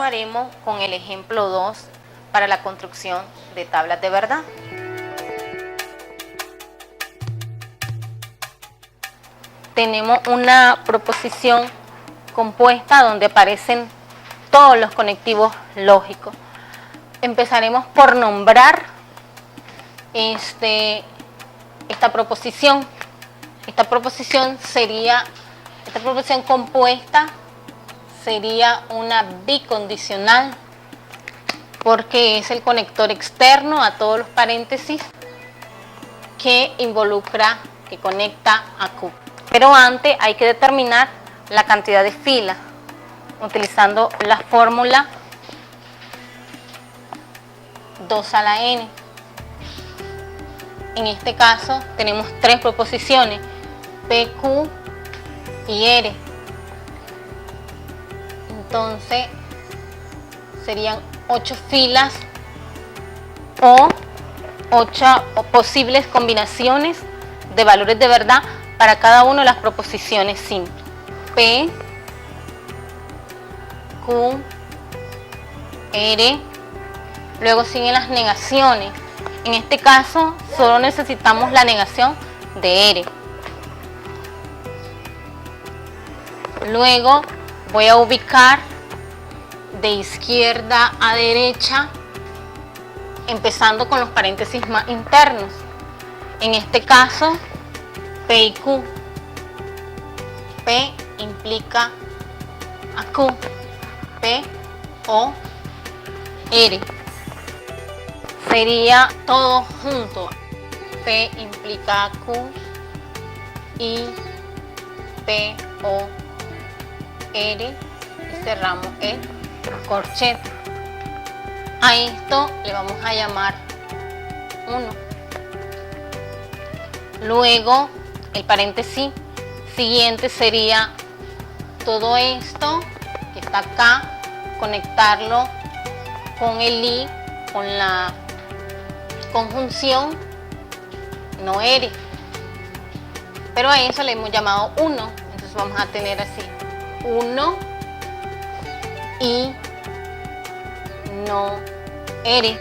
continuaremos con el ejemplo 2 para la construcción de tablas de verdad. Tenemos una proposición compuesta donde aparecen todos los conectivos lógicos. Empezaremos por nombrar esta proposición. Esta proposición compuesta sería una bicondicional porque es el conector externo a todos los paréntesis que conecta a Q. Pero antes hay que determinar la cantidad de filas utilizando la fórmula 2 a la n. En este caso tenemos tres proposiciones, P, Q y R. Entonces serían 8 filas o 8 posibles combinaciones de valores de verdad para cada una de las proposiciones simples. P, Q, R, luego siguen las negaciones. En este caso solo necesitamos la negación de R. Luego voy a ubicar de izquierda a derecha, empezando con los paréntesis más internos. En este caso, P y Q. P implica a Q. P o R. Sería todo junto. P implica a Q y P o R. Y cerramos el corchete. A esto le vamos a llamar 1. Luego el paréntesis siguiente sería todo esto que está acá, conectarlo con el i, con la conjunción no R, pero a eso le hemos llamado 1. Entonces vamos a tener así 1 y no R.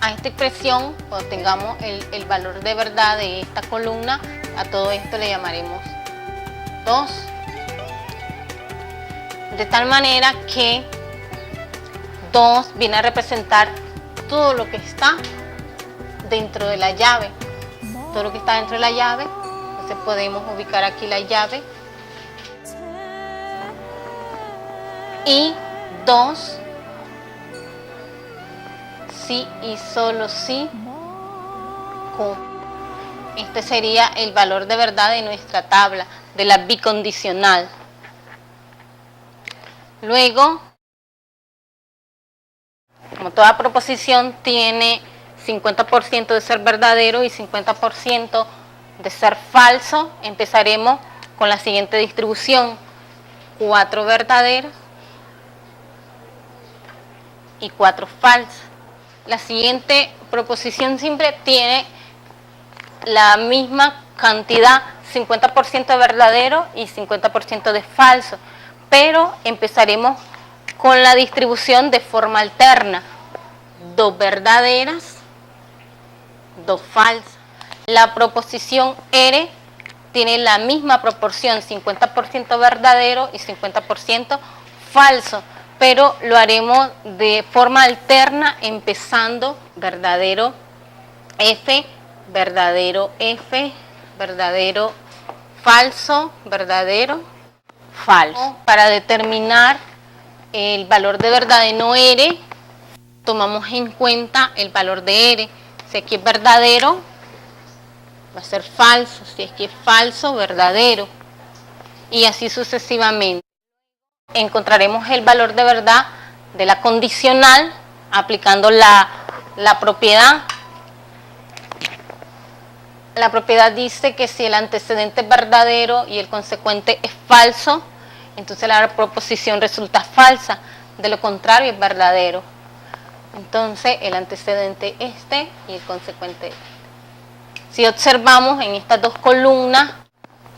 A esta expresión, cuando tengamos el valor de verdad de esta columna, a todo esto le llamaremos 2. De tal manera que 2 viene a representar todo lo que está dentro de la llave. Todo lo que está dentro de la llave. Entonces podemos ubicar aquí la llave. Y 2, sí y solo sí, Q. Este sería el valor de verdad de nuestra tabla, de la bicondicional. Luego, como toda proposición tiene 50% de ser verdadero y 50% de ser falso, empezaremos con la siguiente distribución: 4 verdaderos y 4 falsos. La siguiente proposición simple tiene la misma cantidad, 50% de verdadero y 50% de falso, pero empezaremos con la distribución de forma alterna: 2 verdaderas, 2 falsas. La proposición R tiene la misma proporción, 50% verdadero y 50% falso, pero lo haremos de forma alterna, empezando verdadero F, verdadero F, verdadero falso, verdadero falso. Para determinar el valor de verdad de no R, tomamos en cuenta el valor de R. Si aquí es verdadero, va a ser falso. Si aquí es falso, verdadero. Y así sucesivamente. Encontraremos el valor de verdad de la condicional aplicando la propiedad. La propiedad dice que si el antecedente es verdadero y el consecuente es falso, entonces la proposición resulta falsa. De lo contrario, es verdadero. Entonces el antecedente este y el consecuente este. Si observamos en estas dos columnas,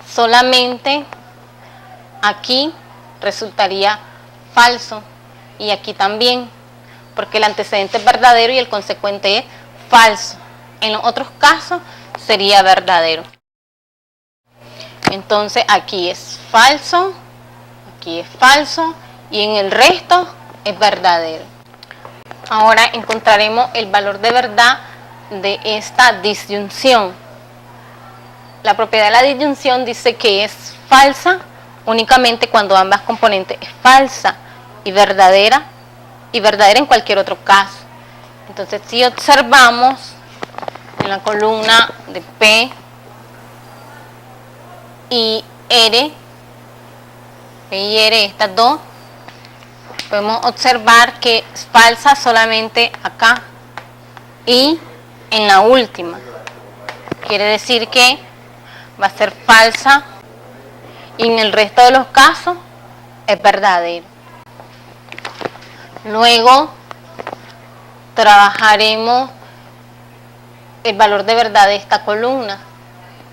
solamente aquí resultaría falso. y aquí también, porque el antecedente es verdadero y el consecuente es falso. En los otros casos sería verdadero. Entonces aquí es falso y en el resto es verdadero. Ahora encontraremos el valor de verdad de esta disyunción. La propiedad de la disyunción dice que es falsa únicamente cuando ambas componentes es falsa y verdadera en cualquier otro caso. Entonces, si observamos en la columna de P y R, estas dos, podemos observar que es falsa solamente acá y en la última. Quiere decir que va a ser falsa y en el resto de los casos es verdadero. Luego trabajaremos el valor de verdad de esta columna,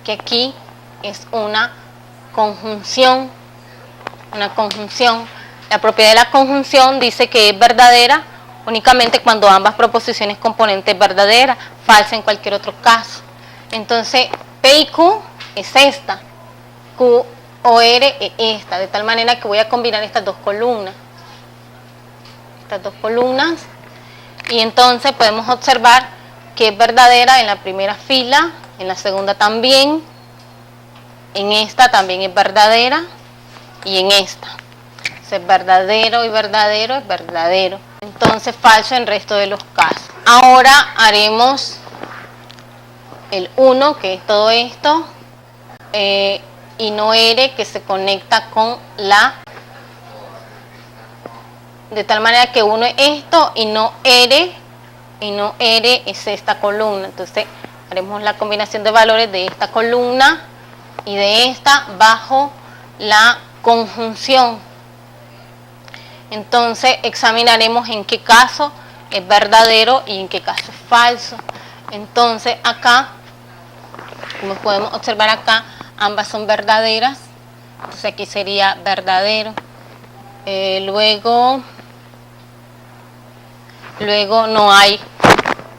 que aquí es una conjunción. La propiedad de la conjunción dice que es verdadera únicamente cuando ambas proposiciones componentes verdaderas, falsa en cualquier otro caso. Entonces, P y Q es esta, Q o R es esta, de tal manera que voy a combinar estas dos columnas. Y entonces podemos observar que es verdadera en la primera fila, en la segunda también, en esta también es verdadera y en esta. Es verdadero y verdadero es verdadero. Entonces falso en el resto de los casos. Ahora haremos el 1, que es todo esto, y no R, que se conecta con la, de tal manera que 1 es esto y no R es esta columna. Entonces haremos la combinación de valores de esta columna y de esta bajo la conjunción. Entonces examinaremos en qué caso es verdadero y en qué caso es falso. Entonces acá, como podemos observar acá, ambas son verdaderas. Entonces aquí sería verdadero. Luego no hay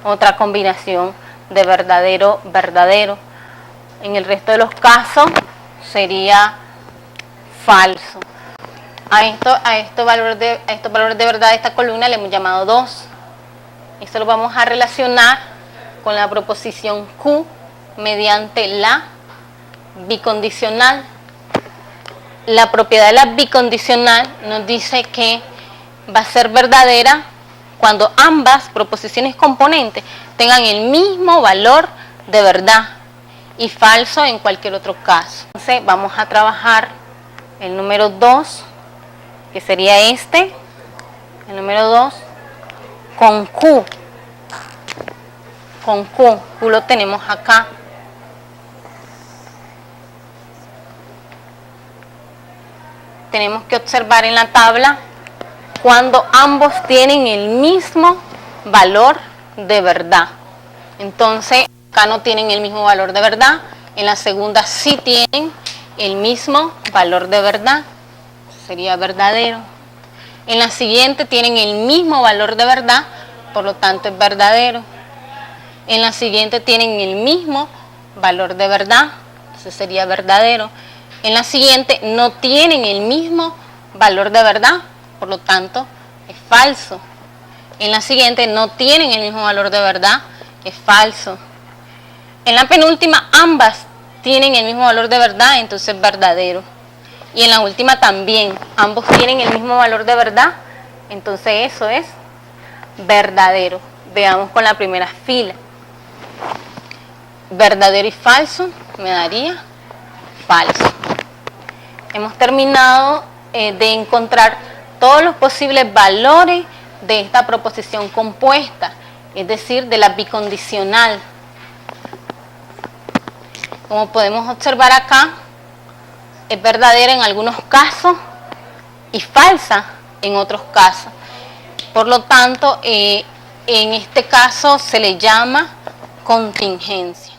otra combinación de verdadero. En el resto de los casos sería falso. A estos valores de verdad de esta columna le hemos llamado 2. Esto lo vamos a relacionar con la proposición Q mediante la bicondicional. La propiedad de la bicondicional nos dice que va a ser verdadera cuando ambas proposiciones componentes tengan el mismo valor de verdad y falso en cualquier otro caso. Entonces vamos a trabajar el número 2, que sería este, el número 2, con Q. Q lo tenemos acá. Tenemos que observar en la tabla cuando ambos tienen el mismo valor de verdad. Entonces, acá no tienen el mismo valor de verdad, en la segunda sí tienen el mismo valor de verdad, sería verdadero. En la siguiente tienen el mismo valor de verdad, por lo tanto es verdadero. En la siguiente tienen el mismo valor de verdad, entonces sería verdadero. En la siguiente no tienen el mismo valor de verdad, por lo tanto es falso. En la siguiente no tienen el mismo valor de verdad, es falso. En la penúltima ambas tienen el mismo valor de verdad, entonces es verdadero. Y en la última también, ambos tienen el mismo valor de verdad, entonces eso es verdadero. Veamos con la primera fila. Verdadero y falso me daría falso. Hemos terminado de encontrar todos los posibles valores de esta proposición compuesta, es decir, de la bicondicional. Como podemos observar acá, es verdadera en algunos casos y falsa en otros casos. Por lo tanto, en este caso se le llama contingencia.